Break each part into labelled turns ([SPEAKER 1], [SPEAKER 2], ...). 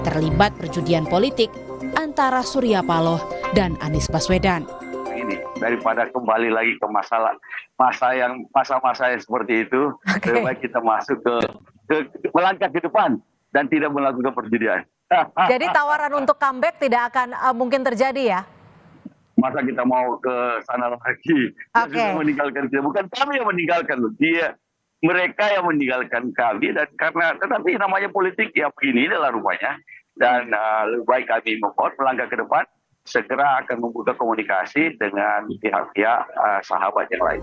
[SPEAKER 1] terlibat perjudian politik antara Surya Paloh dan Anies Baswedan.
[SPEAKER 2] Ini daripada kembali lagi ke masa yang seperti itu, lebih baik kita masuk ke melangkah ke depan dan tidak melakukan perjudian.
[SPEAKER 3] Jadi tawaran untuk comeback tidak akan mungkin terjadi ya?
[SPEAKER 2] Masa kita mau ke sana lagi? Dia sudah meninggalkan kita, bukan kami yang meninggalkan loh. Mereka yang meninggalkan kami, dan tetapi namanya politik ya begini adalah rupanya, dan lebih baik kami melangkah ke depan, segera akan membuka komunikasi dengan pihak-pihak sahabat yang lain.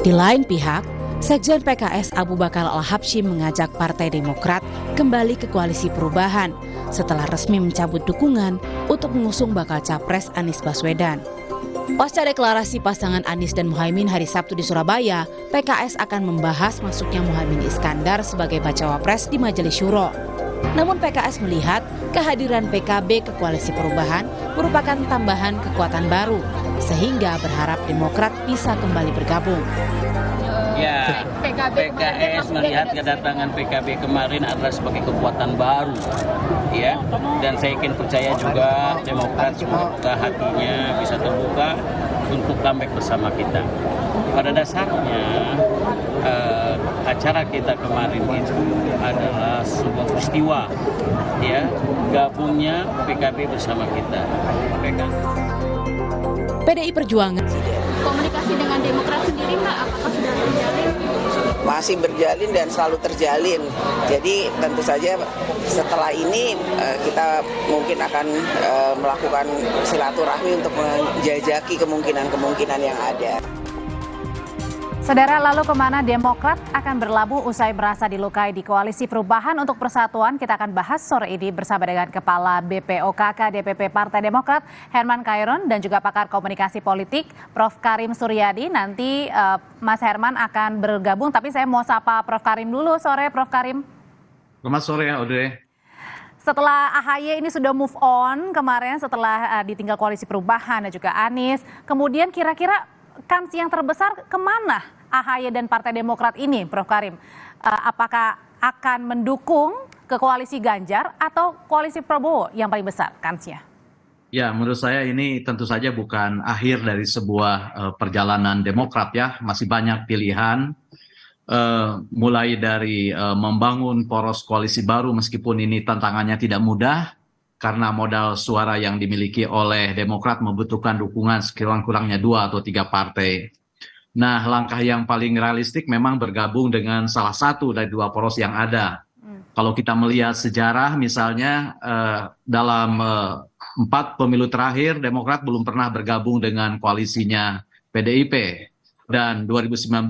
[SPEAKER 1] Di lain pihak, Sekjen PKS Abu Bakar Al-Habsyi mengajak Partai Demokrat kembali ke Koalisi Perubahan setelah resmi mencabut dukungan untuk mengusung bakal capres Anies Baswedan. Pasca deklarasi pasangan Anies dan Muhaimin hari Sabtu di Surabaya, PKS akan membahas masuknya Muhaimin Iskandar sebagai bacawa pres di Majelis Syuro. Namun PKS melihat kehadiran PKB ke Koalisi Perubahan merupakan tambahan kekuatan baru, sehingga berharap Demokrat bisa kembali bergabung.
[SPEAKER 4] Ya, PKS melihat kedatangan PKB kemarin adalah sebagai kekuatan baru, ya. Dan saya yakin percaya juga Demokrat semoga hatinya bisa terbuka untuk comeback bersama kita. Pada dasarnya acara kita kemarin itu adalah sebuah peristiwa, ya, gabungnya PKB bersama kita.
[SPEAKER 1] PDI Perjuangan.
[SPEAKER 5] Komunikasi dengan Demokrat sendiri, Mbak, apakah sudah terjalin?
[SPEAKER 6] Masih berjalin dan selalu terjalin. Jadi tentu saja setelah ini kita mungkin akan melakukan silaturahmi untuk menjajaki kemungkinan-kemungkinan yang ada.
[SPEAKER 3] Saudara, lalu kemana Demokrat akan berlabuh usai merasa dilukai di Koalisi Perubahan untuk Persatuan? Kita akan bahas sore ini bersama dengan Kepala BPOKK DPP Partai Demokrat Herman Khairun dan juga pakar komunikasi politik Prof. Karim Suryadi. Nanti Mas Herman akan bergabung, tapi saya mau sapa Prof. Karim dulu. Sore Prof. Karim.
[SPEAKER 7] Selamat sore Audrey.
[SPEAKER 3] Setelah AHY ini sudah move on kemarin setelah ditinggal Koalisi Perubahan dan juga Anies, kemudian kira-kira kans yang terbesar kemana AHY dan Partai Demokrat ini, Prof. Karim? Apakah akan mendukung ke koalisi Ganjar atau koalisi Prabowo yang paling besar kansnya?
[SPEAKER 7] Ya, menurut saya ini tentu saja bukan akhir dari sebuah perjalanan Demokrat ya. Masih banyak pilihan, mulai dari membangun poros koalisi baru meskipun ini tantangannya tidak mudah, karena modal suara yang dimiliki oleh Demokrat membutuhkan dukungan sekurang-kurangnya 2 atau 3 partai. Nah, langkah yang paling realistik memang bergabung dengan salah satu dari 2 poros yang ada. Kalau kita melihat sejarah misalnya dalam 4 pemilu terakhir Demokrat belum pernah bergabung dengan koalisinya PDIP. Dan 2019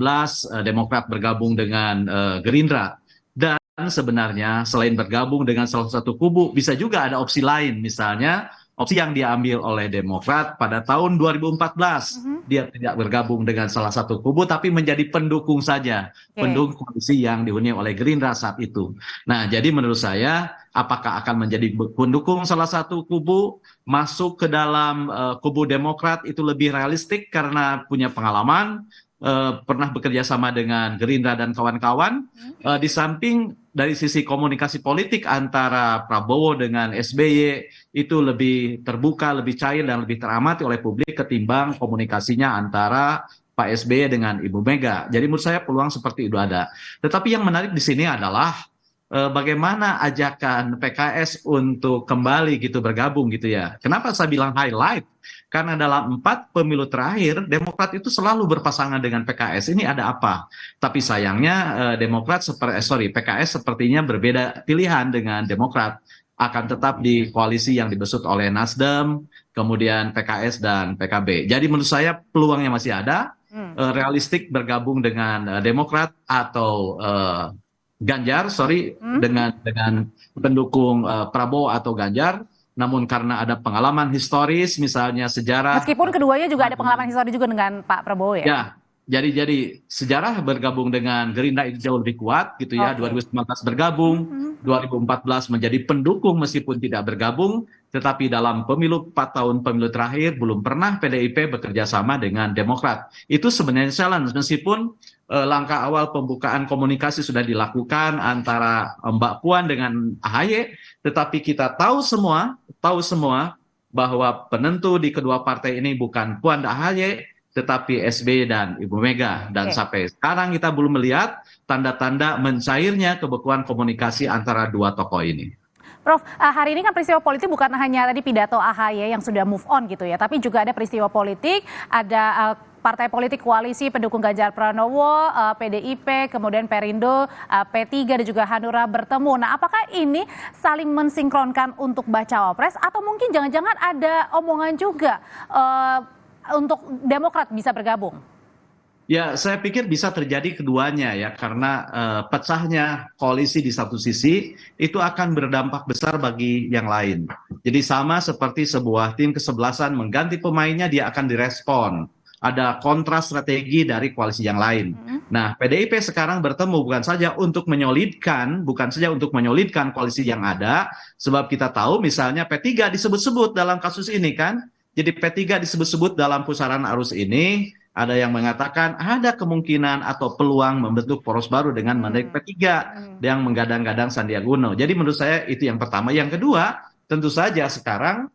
[SPEAKER 7] Demokrat bergabung dengan Gerindra. Dan sebenarnya selain bergabung dengan salah satu kubu, bisa juga ada opsi lain, misalnya opsi yang diambil oleh Demokrat pada tahun 2014. Dia tidak bergabung dengan salah satu kubu, tapi menjadi pendukung saja, pendukung koalisi yang dihuni oleh Gerindra saat itu. Nah, jadi menurut saya, apakah akan menjadi pendukung salah satu kubu, masuk ke dalam kubu Demokrat itu lebih realistik karena punya pengalaman, pernah bekerja sama dengan Gerindra dan kawan-kawan. Di samping dari sisi komunikasi politik antara Prabowo dengan SBY itu lebih terbuka, lebih cair dan lebih teramati oleh publik ketimbang komunikasinya antara Pak SBY dengan Ibu Mega. Jadi menurut saya peluang seperti itu ada. Tetapi yang menarik di sini adalah bagaimana ajakan PKS untuk kembali gitu bergabung gitu ya. Kenapa saya bilang highlight? Karena dalam 4 pemilu terakhir Demokrat itu selalu berpasangan dengan PKS. Ini ada apa? Tapi sayangnya PKS sepertinya berbeda pilihan dengan Demokrat. Akan tetap di koalisi yang dibesut oleh Nasdem, kemudian PKS dan PKB. Jadi menurut saya peluangnya masih ada. Realistik bergabung dengan Demokrat atau Ganjar, dengan pendukung Prabowo atau Ganjar. Namun karena ada pengalaman historis, misalnya sejarah.
[SPEAKER 3] Meskipun keduanya juga ada pengalaman historis juga dengan Pak Prabowo ya?
[SPEAKER 7] Ya, jadi sejarah bergabung dengan Gerindra itu jauh lebih kuat gitu ya. 2019 bergabung, 2014 menjadi pendukung meskipun tidak bergabung, tetapi dalam pemilu 4 tahun pemilu terakhir belum pernah PDIP bekerja sama dengan Demokrat. Itu sebenarnya challenge meskipun langkah awal pembukaan komunikasi sudah dilakukan antara Mbak Puan dengan AHY, tetapi kita tahu semua bahwa penentu di kedua partai ini bukan Puan dan AHY, tetapi SBY dan Ibu Mega. Dan sampai sekarang kita belum melihat tanda-tanda mencairnya kebekuan komunikasi antara dua tokoh ini.
[SPEAKER 3] Prof, hari ini kan peristiwa politik bukan hanya tadi pidato AHY yang sudah move on gitu ya, tapi juga ada peristiwa politik, ada partai politik koalisi pendukung Ganjar Pranowo, PDIP, kemudian Perindo, P3 dan juga Hanura bertemu. Nah, apakah ini saling mensinkronkan untuk baca wapres atau mungkin jangan-jangan ada omongan juga untuk Demokrat bisa bergabung?
[SPEAKER 7] Ya, saya pikir bisa terjadi keduanya ya, karena pecahnya koalisi di satu sisi itu akan berdampak besar bagi yang lain. Jadi sama seperti sebuah tim kesebelasan mengganti pemainnya, dia akan direspon. Ada kontra strategi dari koalisi yang lain. Nah, PDIP sekarang bertemu bukan saja untuk menyolidkan koalisi yang ada, sebab kita tahu misalnya P3 disebut-sebut dalam kasus ini kan. Jadi P3 disebut-sebut dalam pusaran arus ini, ada yang mengatakan ada kemungkinan atau peluang membentuk poros baru dengan menarik P3 yang menggadang-gadang Sandiaga Uno. Jadi menurut saya itu yang pertama. Yang kedua, tentu saja sekarang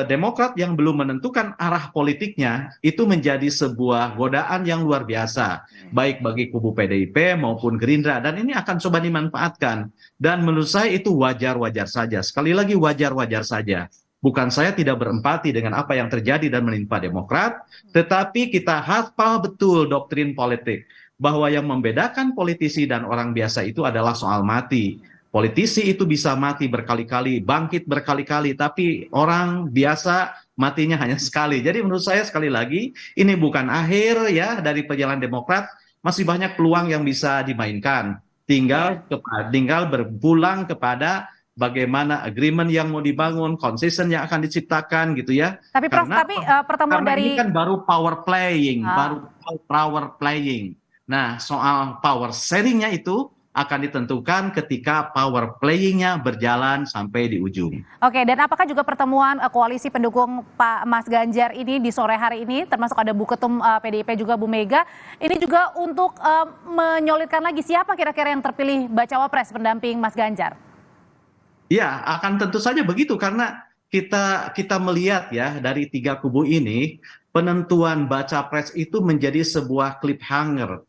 [SPEAKER 7] Demokrat yang belum menentukan arah politiknya itu menjadi sebuah godaan yang luar biasa, baik bagi kubu PDIP maupun Gerindra, dan ini akan coba dimanfaatkan. Dan menurut saya itu wajar-wajar saja. Sekali lagi wajar-wajar saja. Bukan saya tidak berempati dengan apa yang terjadi dan menimpa Demokrat, tetapi kita hafal betul doktrin politik bahwa yang membedakan politisi dan orang biasa itu adalah soal mati. Politisi itu bisa mati berkali-kali, bangkit berkali-kali, tapi orang biasa matinya hanya sekali. Jadi menurut saya sekali lagi ini bukan akhir ya dari perjalanan Demokrat, masih banyak peluang yang bisa dimainkan. Tinggal berpulang kepada bagaimana agreement yang mau dibangun, konsisten yang akan diciptakan gitu ya.
[SPEAKER 3] Tapi Prof, pertemuan dari
[SPEAKER 7] ini kan baru power playing. Nah, soal power sharingnya itu akan ditentukan ketika power playing-nya berjalan sampai di ujung.
[SPEAKER 3] Oke, dan apakah juga pertemuan koalisi pendukung Pak Mas Ganjar ini di sore hari ini, termasuk ada Bu Ketum PDIP juga Bu Mega, ini juga untuk menyolidkan lagi siapa kira-kira yang terpilih bacawa pres pendamping Mas Ganjar?
[SPEAKER 7] Ya, akan tentu saja begitu karena kita melihat ya dari tiga kubu ini penentuan baca pres itu menjadi sebuah cliffhanger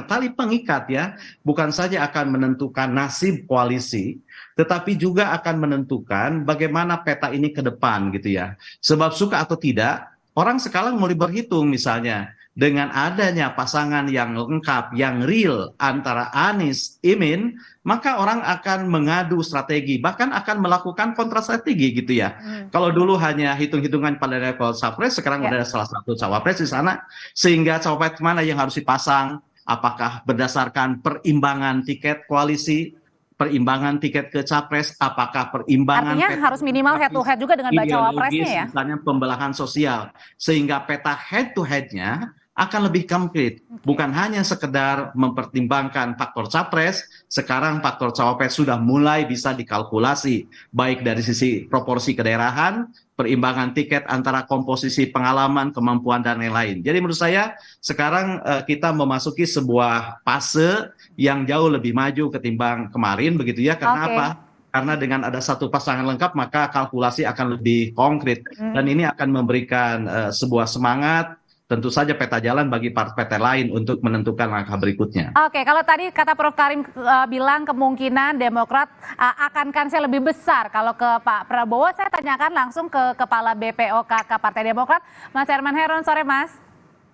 [SPEAKER 7] tali pengikat ya, bukan saja akan menentukan nasib koalisi, tetapi juga akan menentukan bagaimana peta ini ke depan gitu ya. Sebab suka atau tidak, orang sekarang mulai berhitung misalnya dengan adanya pasangan yang lengkap, yang real antara Anies, Imin, maka orang akan mengadu strategi, bahkan akan melakukan kontrastrategi gitu ya. Kalau dulu hanya hitung-hitungan pada level capres, sekarang ada salah satu cawapres di sana, sehingga cawapres mana yang harus dipasang, apakah berdasarkan perimbangan tiket koalisi, perimbangan tiket ke capres, apakah perimbangan
[SPEAKER 3] artinya harus minimal head to head juga dengan bacawa presnya ya,
[SPEAKER 7] misalnya pembelahan sosial, sehingga peta head to headnya akan lebih konkret, bukan hanya sekedar mempertimbangkan faktor capres. Sekarang faktor cawapres sudah mulai bisa dikalkulasi, baik dari sisi proporsi kedaerahan, perimbangan tiket antara komposisi pengalaman, kemampuan, dan lain-lain. Jadi menurut saya sekarang kita memasuki sebuah fase yang jauh lebih maju ketimbang kemarin, begitu ya. Karena apa? Karena dengan ada satu pasangan lengkap, maka kalkulasi akan lebih konkret. Dan ini akan memberikan sebuah semangat, tentu saja peta jalan bagi partai lain untuk menentukan langkah berikutnya.
[SPEAKER 3] Oke, kalau tadi kata Prof Karim bilang kemungkinan Demokrat akan kansnya lebih besar kalau ke Pak Prabowo, saya tanyakan langsung ke Kepala BPOKK Partai Demokrat, Mas Herman Heron. Sore Mas.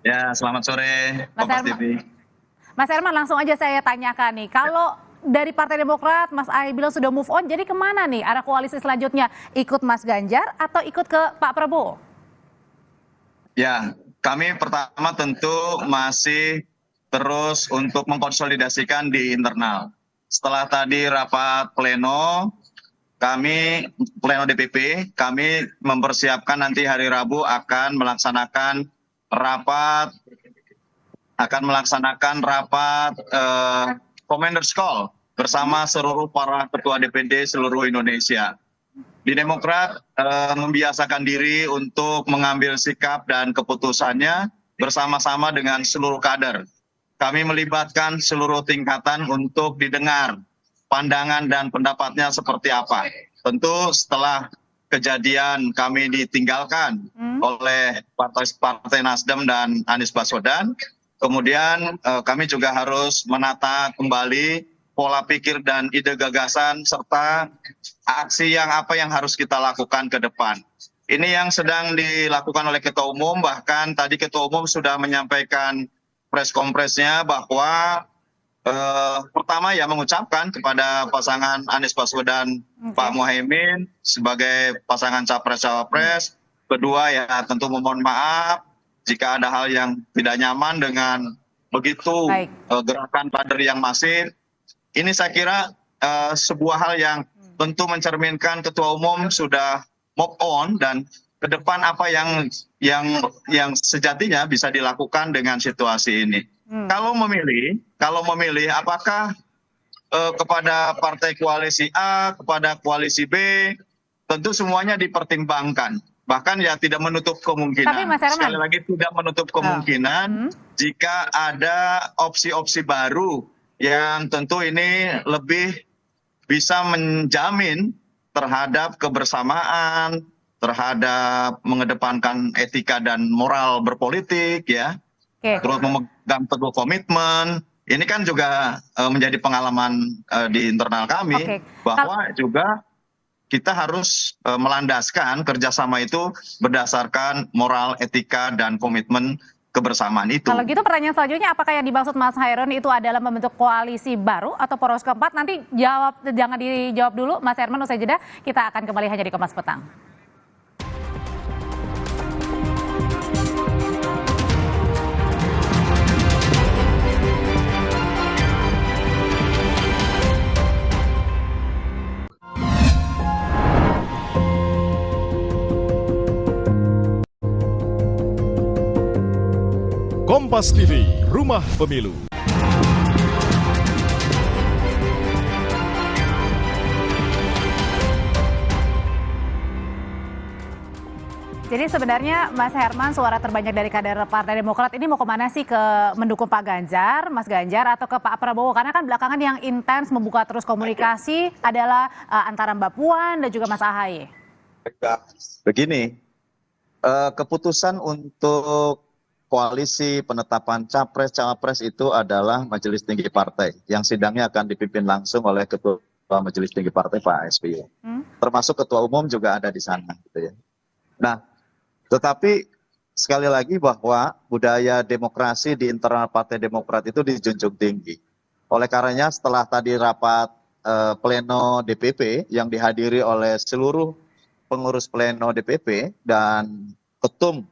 [SPEAKER 8] Ya, selamat sore.
[SPEAKER 3] Mas Herman, langsung aja saya tanyakan nih, kalau dari Partai Demokrat, Mas Ahy bilang sudah move on, jadi kemana nih arah koalisi selanjutnya? Ikut Mas Ganjar atau ikut ke Pak Prabowo?
[SPEAKER 8] Ya, kami pertama tentu masih terus untuk mengkonsolidasikan di internal. Setelah tadi rapat pleno DPP, kami mempersiapkan nanti hari Rabu akan melaksanakan rapat akan melaksanakan rapat Commander's Call bersama seluruh para ketua DPD seluruh Indonesia. Di Demokrat membiasakan diri untuk mengambil sikap dan keputusannya bersama-sama dengan seluruh kader. Kami melibatkan seluruh tingkatan untuk didengar pandangan dan pendapatnya seperti apa. Tentu setelah kejadian kami ditinggalkan oleh Partai Nasdem dan Anies Baswedan, kemudian kami juga harus menata kembali pola pikir dan ide gagasan serta aksi apa yang harus kita lakukan ke depan. Ini yang sedang dilakukan oleh Ketua Umum, bahkan tadi Ketua Umum sudah menyampaikan press conference-nya bahwa pertama ya mengucapkan kepada pasangan Anies Baswedan Pak Muhaimin sebagai pasangan capres-cawapres. Kedua ya tentu memohon maaf jika ada hal yang tidak nyaman dengan begitu gerakan kader yang masif. Ini saya kira sebuah hal yang tentu mencerminkan Ketua Umum sudah move on dan ke depan apa yang sejatinya bisa dilakukan dengan situasi ini. Kalau memilih apakah kepada partai koalisi A, kepada koalisi B, tentu semuanya dipertimbangkan. Bahkan ya tidak menutup kemungkinan.
[SPEAKER 3] Tapi Mas Herman,
[SPEAKER 8] sekali lagi tidak menutup kemungkinan jika ada opsi-opsi baru yang tentu ini lebih bisa menjamin terhadap kebersamaan, terhadap mengedepankan etika dan moral berpolitik ya. Terus memegang teguh komitmen. Ini kan juga menjadi pengalaman di internal kami bahwa juga kita harus melandaskan kerjasama itu berdasarkan moral, etika, dan komitmen kebersamaan itu.
[SPEAKER 3] Kalau gitu pertanyaan selanjutnya, apakah yang dimaksud Mas Khairun itu adalah membentuk koalisi baru atau poros keempat? Nanti jangan dijawab dulu Mas Herman, usai jeda kita akan kembali hanya di Kompas Petang.
[SPEAKER 9] Kompas TV, Rumah Pemilu.
[SPEAKER 3] Jadi sebenarnya Mas Herman, suara terbanyak dari kader Partai Demokrat ini mau kemana sih? Ke mendukung Pak Ganjar, Mas Ganjar, atau ke Pak Prabowo? Karena kan belakangan yang intens membuka terus komunikasi adalah antara Mbak Puan dan juga Mas Ahaye.
[SPEAKER 8] Begini, keputusan untuk koalisi penetapan capres-cawapres itu adalah Majelis Tinggi Partai yang sidangnya akan dipimpin langsung oleh Ketua Majelis Tinggi Partai Pak SBY. Termasuk Ketua Umum juga ada di sana gitu ya. Nah, tetapi sekali lagi bahwa budaya demokrasi di internal Partai Demokrat itu dijunjung tinggi. Oleh karenanya setelah tadi rapat pleno DPP yang dihadiri oleh seluruh pengurus pleno DPP dan ketum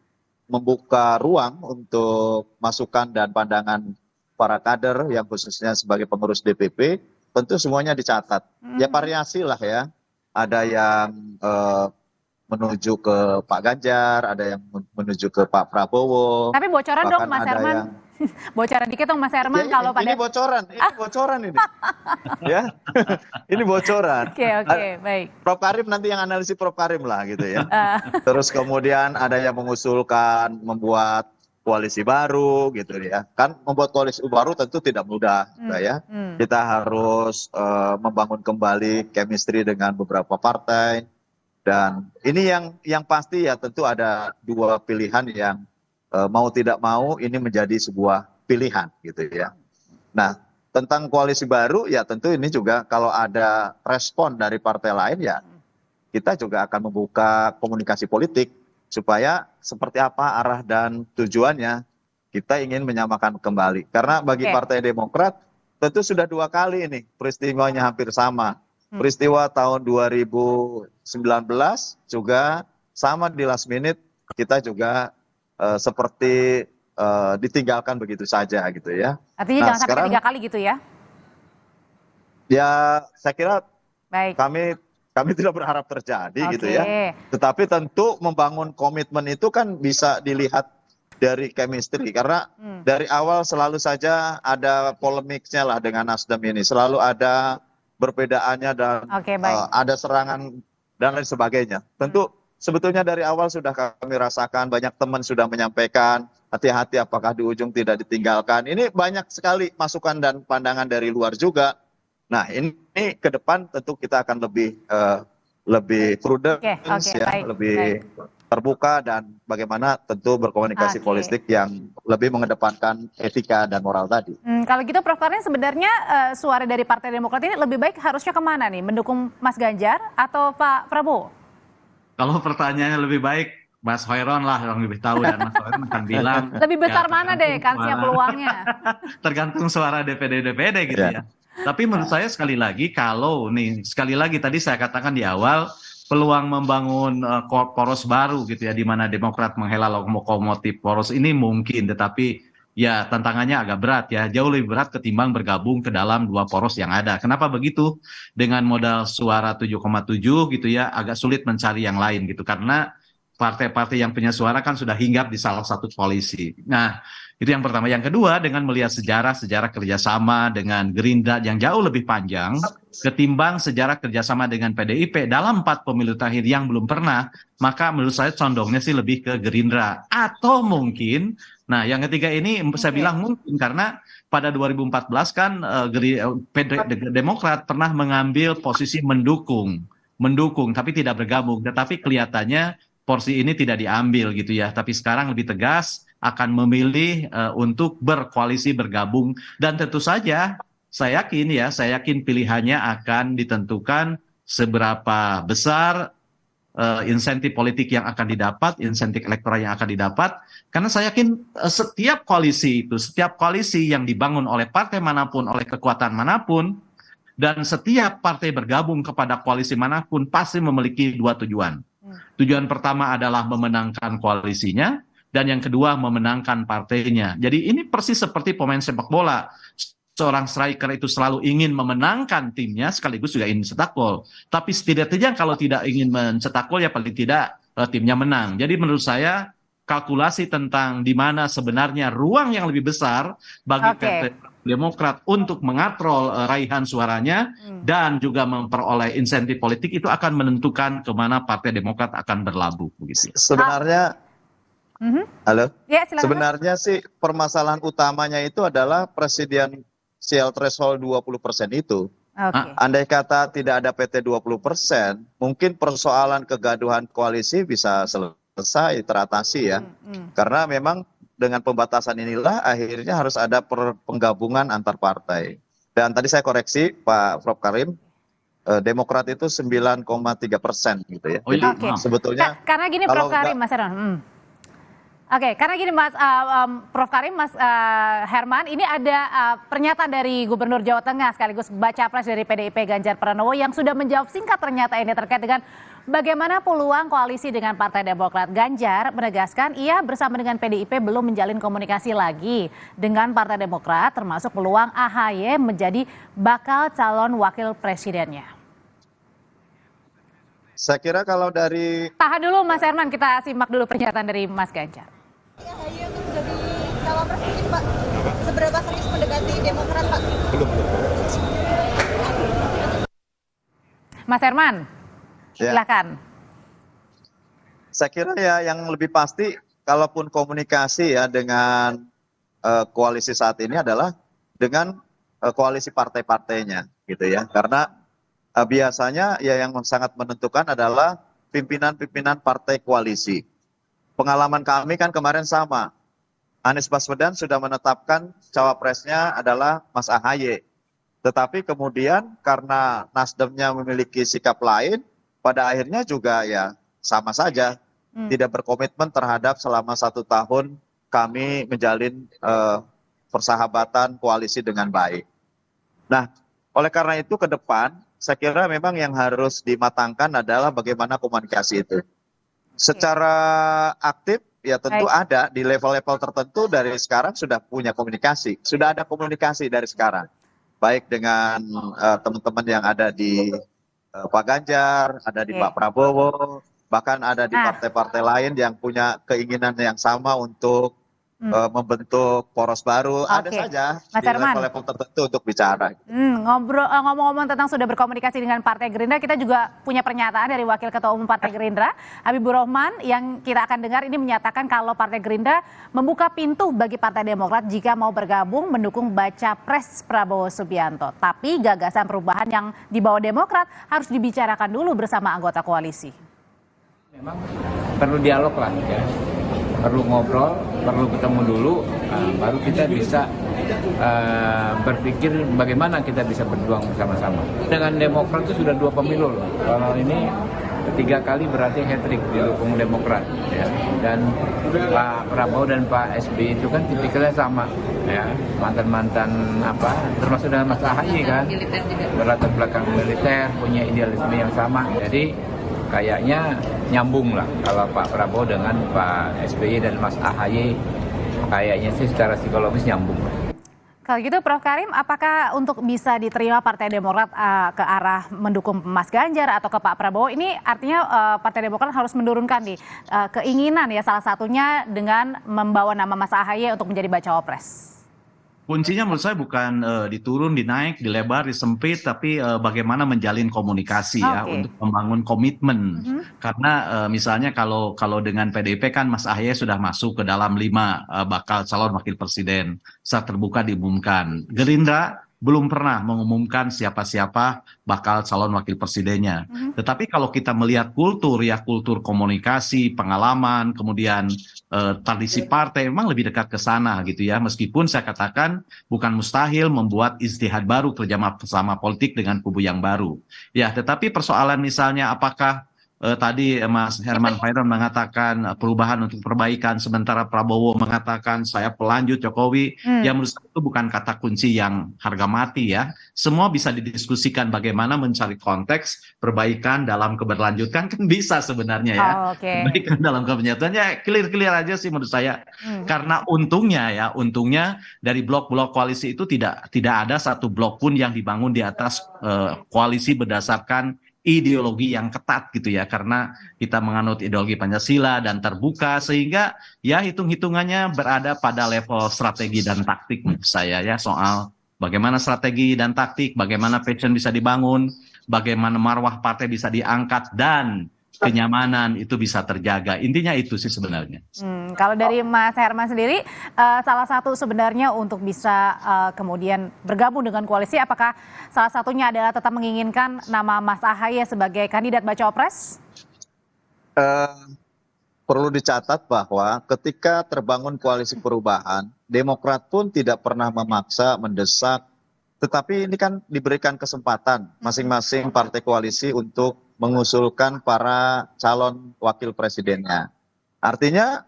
[SPEAKER 8] membuka ruang untuk masukan dan pandangan para kader yang khususnya sebagai pengurus DPP, tentu semuanya dicatat. Ya variasi lah ya, ada yang menuju ke Pak Ganjar, ada yang menuju ke Pak Prabowo.
[SPEAKER 3] Tapi bocoran dong Mas Herman, bocoran dikit dong Mas Herman, kalau pada...
[SPEAKER 8] Ini bocoran ini. Ya, ini bocoran.
[SPEAKER 3] Oke, baik.
[SPEAKER 8] Prof Karim nanti yang analisis Prof Karim lah gitu ya. Terus kemudian ada yang mengusulkan membuat koalisi baru gitu ya. Kan membuat koalisi baru tentu tidak mudah ya. Kita harus membangun kembali chemistry dengan beberapa partai. Dan ini yang pasti ya tentu ada dua pilihan yang mau tidak mau ini menjadi sebuah pilihan gitu ya. Nah, tentang koalisi baru ya tentu ini juga kalau ada respon dari partai lain ya kita juga akan membuka komunikasi politik supaya seperti apa arah dan tujuannya kita ingin menyamakan kembali. Karena bagi Partai Demokrat tentu sudah 2 kali ini peristiwanya hampir sama. Peristiwa tahun 2019 juga sama di last minute kita juga seperti ditinggalkan begitu saja gitu ya.
[SPEAKER 3] Artinya jangan sampai 3 kali gitu ya?
[SPEAKER 8] Ya saya kira
[SPEAKER 3] baik.
[SPEAKER 8] Kami tidak berharap terjadi gitu ya. Tetapi tentu membangun komitmen itu kan bisa dilihat dari chemistry, karena dari awal selalu saja ada polemiknya lah dengan Nasdem ini, selalu ada perbedaannya dan ada serangan dan lain sebagainya. Tentu sebetulnya dari awal sudah kami rasakan, banyak teman sudah menyampaikan hati-hati apakah di ujung tidak ditinggalkan. Ini banyak sekali masukan dan pandangan dari luar juga. Nah ini ke depan tentu kita akan lebih prudent, lebih terbuka dan bagaimana tentu berkomunikasi politik yang lebih mengedepankan etika dan moral tadi.
[SPEAKER 3] Kalau gitu Prof Karim, sebenarnya suara dari Partai Demokrat ini lebih baik harusnya kemana nih? Mendukung Mas Ganjar atau Pak Prabowo?
[SPEAKER 7] Kalau pertanyaannya lebih baik Mas Hoiron lah yang lebih tahu, dan Mas Hoiron akan bilang
[SPEAKER 3] lebih besar mana deh kansnya, peluangnya?
[SPEAKER 7] Tergantung suara DPD gitu ya. Tapi menurut saya sekali lagi tadi saya katakan di awal, peluang membangun poros baru gitu ya, di mana Demokrat menghela lokomotif poros ini mungkin, tetapi ya tantangannya agak berat ya, jauh lebih berat ketimbang bergabung ke dalam dua poros yang ada. Kenapa begitu? Dengan modal suara 7,7 gitu ya, agak sulit mencari yang lain gitu, karena partai-partai yang punya suara kan sudah hinggap di salah satu koalisi. Nah, itu yang pertama. Yang kedua, dengan melihat sejarah kerjasama dengan Gerindra yang jauh lebih panjang ketimbang sejarah kerjasama dengan PDIP dalam 4 pemilu terakhir yang belum pernah, maka menurut saya condongnya sih lebih ke Gerindra. Atau mungkin, nah yang ketiga ini saya bilang mungkin karena pada 2014 kan Demokrat pernah mengambil posisi mendukung tapi tidak bergabung, tetapi kelihatannya porsi ini tidak diambil gitu ya, tapi sekarang lebih tegas akan memilih untuk berkoalisi bergabung, dan tentu saja saya yakin pilihannya akan ditentukan seberapa besar insentif politik yang akan didapat, insentif elektoral yang akan didapat, karena saya yakin setiap koalisi yang dibangun oleh partai manapun, oleh kekuatan manapun, dan setiap partai bergabung kepada koalisi manapun pasti memiliki dua tujuan. Tujuan pertama adalah memenangkan koalisinya, dan yang kedua memenangkan partainya. Jadi ini persis seperti pemain sepak bola. Seorang striker itu selalu ingin memenangkan timnya sekaligus juga ingin mencetak gol. Tapi setidaknya kalau tidak ingin mencetak gol ya paling tidak timnya menang. Jadi menurut saya kalkulasi tentang di mana sebenarnya ruang yang lebih besar bagi Partai Demokrat untuk mengatrol raihan suaranya dan juga memperoleh insentif politik itu akan menentukan kemana Partai Demokrat akan berlabuh. Begitu.
[SPEAKER 8] Sebenarnya, halo,
[SPEAKER 3] ya,
[SPEAKER 8] sebenarnya sih permasalahan utamanya itu adalah presidensial threshold 20% itu. Andai kata tidak ada PT 20%, mungkin persoalan kegaduhan koalisi bisa selesai teratasi ya, karena memang dengan pembatasan inilah akhirnya harus ada penggabungan antar partai. Dan tadi saya koreksi Pak Prof Karim, Demokrat itu 9,3% gitu ya. Jadi sebetulnya
[SPEAKER 3] karena gini Prof Karim, Mas Herman. Karena gini Prof Karim, Mas Herman, ini ada pernyataan dari Gubernur Jawa Tengah sekaligus baca pres dari PDIP Ganjar Pranowo yang sudah menjawab singkat ternyata ini terkait dengan bagaimana peluang koalisi dengan Partai Demokrat. Ganjar menegaskan ia bersama dengan PDIP belum menjalin komunikasi lagi dengan Partai Demokrat, termasuk peluang AHY menjadi bakal calon wakil presidennya.
[SPEAKER 8] Saya kira kalau dari...
[SPEAKER 3] Tahan dulu Mas Herman, kita simak dulu pernyataan dari Mas Ganjar.
[SPEAKER 5] AHY untuk jadi cawapres mungkin Pak, seberapa serius mendekati Demokrat Pak? Belum.
[SPEAKER 3] Mas Herman, silakan.
[SPEAKER 8] Saya kira ya yang lebih pasti, kalaupun komunikasi ya dengan koalisi saat ini adalah dengan koalisi partai-partainya gitu ya, karena biasanya ya yang sangat menentukan adalah pimpinan-pimpinan partai koalisi. Pengalaman kami kan kemarin sama, Anies Baswedan sudah menetapkan cawapresnya adalah Mas AHY. Tetapi kemudian karena Nasdemnya memiliki sikap lain, pada akhirnya juga ya sama saja, tidak berkomitmen terhadap selama 1 tahun kami menjalin persahabatan koalisi dengan baik. Nah, oleh karena itu ke depan, saya kira memang yang harus dimatangkan adalah bagaimana komunikasi itu. Secara aktif ya tentu ada di level-level tertentu dari sekarang sudah punya komunikasi. Sudah ada komunikasi dari sekarang. Baik dengan teman-teman yang ada di Pak Ganjar, ada di Pak Prabowo, bahkan ada di partai-partai lain yang punya keinginan yang sama untuk membentuk poros baru, ada
[SPEAKER 3] Oke.
[SPEAKER 8] saja
[SPEAKER 3] Mas
[SPEAKER 8] di
[SPEAKER 3] Herman.
[SPEAKER 8] level-level tertentu untuk bicara.
[SPEAKER 3] Ngomong-ngomong tentang sudah berkomunikasi dengan Partai Gerindra, kita juga punya pernyataan dari Wakil Ketua Umum Partai Gerindra, Habibur Rahman, yang kita akan dengar ini menyatakan kalau Partai Gerindra membuka pintu bagi Partai Demokrat jika mau bergabung mendukung baca pres Prabowo Subianto. Tapi gagasan perubahan yang dibawa Demokrat harus dibicarakan dulu bersama anggota koalisi.
[SPEAKER 10] Memang perlu dialog lah ya, perlu ngobrol, perlu ketemu dulu, baru kita bisa berpikir bagaimana kita bisa berjuang bersama-sama. Dengan Demokrat itu sudah 2 pemilu loh. Kalau ini 3 kali berarti hat-trick didukung Demokrat ya. Dan Pak Prabowo dan Pak SBY itu kan tipikalnya sama ya, mantan-mantan termasuk dengan Mas AHY kan, berlatar belakang militer, punya idealisme yang sama. Jadi kayaknya nyambung lah kalau Pak Prabowo dengan Pak SBY dan Mas AHY, kayaknya sih secara psikologis nyambung.
[SPEAKER 3] Kalau gitu Prof. Karim, apakah untuk bisa diterima Partai Demokrat ke arah mendukung Mas Ganjar atau ke Pak Prabowo, ini artinya Partai Demokrat harus menurunkan nih keinginan ya, salah satunya dengan membawa nama Mas AHY untuk menjadi bacawa pres?
[SPEAKER 7] Kuncinya menurut saya bukan diturun, dinaik, dilebar, disempit, tapi bagaimana menjalin komunikasi ya untuk membangun komitmen. Karena misalnya kalau dengan PDIP kan Mas AHY sudah masuk ke dalam 5 bakal calon wakil presiden saat terbuka diumumkan. Gerindra belum pernah mengumumkan siapa-siapa bakal calon wakil presidennya. Tetapi kalau kita melihat kultur komunikasi, pengalaman, kemudian tradisi partai memang lebih dekat ke sana gitu ya. Meskipun saya katakan bukan mustahil membuat ijtihad baru kerjasama politik dengan kubu yang baru. Ya, tetapi persoalan misalnya apakah tadi Mas Herman Kairon mengatakan perubahan untuk perbaikan, sementara Prabowo mengatakan saya pelanjut Jokowi. Ya menurut saya itu bukan kata kunci yang harga mati ya. Semua bisa didiskusikan bagaimana mencari konteks perbaikan dalam keberlanjutan kan bisa sebenarnya ya. Perbaikan dalam keberlanjutan ya clear aja sih menurut saya. Karena untungnya dari blok-blok koalisi itu tidak ada satu blok pun yang dibangun di atas koalisi berdasarkan ideologi yang ketat gitu ya, karena kita menganut ideologi Pancasila dan terbuka, sehingga ya hitung-hitungannya berada pada level strategi dan taktik menurut saya ya, soal bagaimana strategi dan taktik, bagaimana passion bisa dibangun, bagaimana marwah partai bisa diangkat, dan kenyamanan itu bisa terjaga. Intinya itu sih sebenarnya.
[SPEAKER 3] Kalau dari Mas Herman sendiri, salah satu sebenarnya untuk bisa kemudian bergabung dengan koalisi, apakah salah satunya adalah tetap menginginkan nama Mas AHY sebagai kandidat bacawa pres?
[SPEAKER 8] Perlu dicatat bahwa ketika terbangun koalisi perubahan, Demokrat pun tidak pernah memaksa, mendesak, tetapi ini kan diberikan kesempatan masing-masing partai koalisi untuk mengusulkan para calon wakil presidennya. Artinya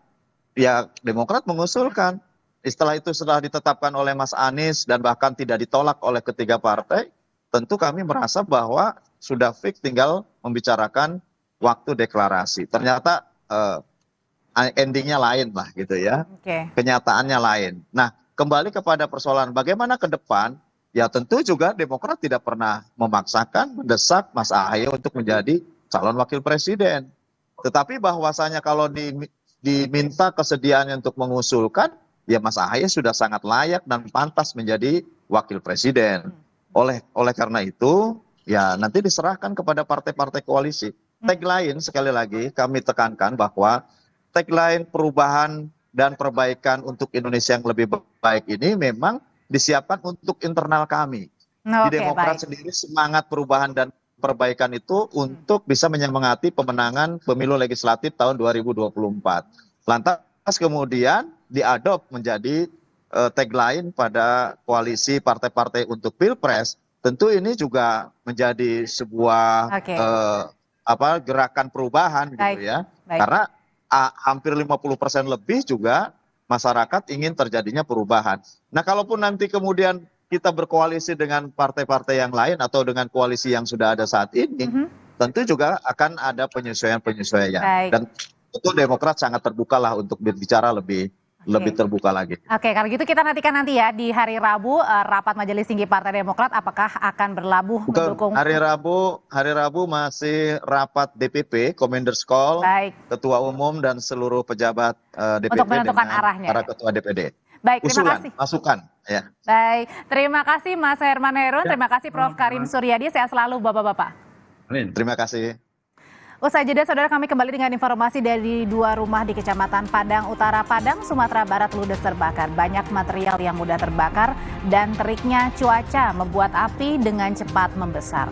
[SPEAKER 8] ya Demokrat mengusulkan. Setelah ditetapkan oleh Mas Anies dan bahkan tidak ditolak oleh ketiga partai, tentu kami merasa bahwa sudah fix, tinggal membicarakan waktu deklarasi. Ternyata endingnya lain lah gitu ya. Kenyataannya lain. Nah, kembali kepada persoalan bagaimana ke depan. Ya tentu juga Demokrat tidak pernah memaksakan, mendesak Mas AHY untuk menjadi calon wakil presiden. Tetapi bahwasanya kalau diminta kesediaannya untuk mengusulkan, ya Mas AHY sudah sangat layak dan pantas menjadi wakil presiden. Oleh karena itu, ya nanti diserahkan kepada partai-partai koalisi. Tagline sekali lagi kami tekankan bahwa tagline perubahan dan perbaikan untuk Indonesia yang lebih baik ini memang disiapkan untuk internal kami. Di Demokrat sendiri semangat perubahan dan perbaikan itu untuk bisa menyemangati pemenangan pemilu legislatif tahun 2024. Lantas kemudian diadop menjadi tagline pada koalisi partai-partai untuk Pilpres. Tentu ini juga menjadi sebuah gerakan perubahan gitu ya. Karena hampir 50% lebih juga masyarakat ingin terjadinya perubahan. Nah, kalaupun nanti kemudian kita berkoalisi dengan partai-partai yang lain atau dengan koalisi yang sudah ada saat ini, tentu juga akan ada penyesuaian-penyesuaian. Dan tentu Demokrat sangat terbuka lah untuk berbicara lebih
[SPEAKER 11] lebih terbuka lagi.
[SPEAKER 3] Oke, kalau gitu kita nantikan nanti ya di hari Rabu rapat Majelis Tinggi Partai Demokrat apakah akan berlabuh mendukung.
[SPEAKER 11] Hari Rabu masih rapat DPP, Commanders Call, Ketua Umum dan seluruh pejabat DPP
[SPEAKER 3] untuk menentukan
[SPEAKER 11] dengan
[SPEAKER 3] arahnya.
[SPEAKER 11] para ketua DPD.
[SPEAKER 3] Baik, terima
[SPEAKER 11] Usulan,
[SPEAKER 3] kasih.
[SPEAKER 11] masukan. Ya.
[SPEAKER 3] Baik, terima kasih Mas Herman Khairun, terima kasih Prof. Karim Suryadi, sehat selalu Bapak-Bapak.
[SPEAKER 11] Terima kasih.
[SPEAKER 3] Usai jeda, saudara, kami kembali dengan informasi dari 2 rumah di Kecamatan Padang Utara, Padang, Sumatera Barat ludes terbakar. Banyak material yang mudah terbakar dan teriknya cuaca membuat api dengan cepat membesar.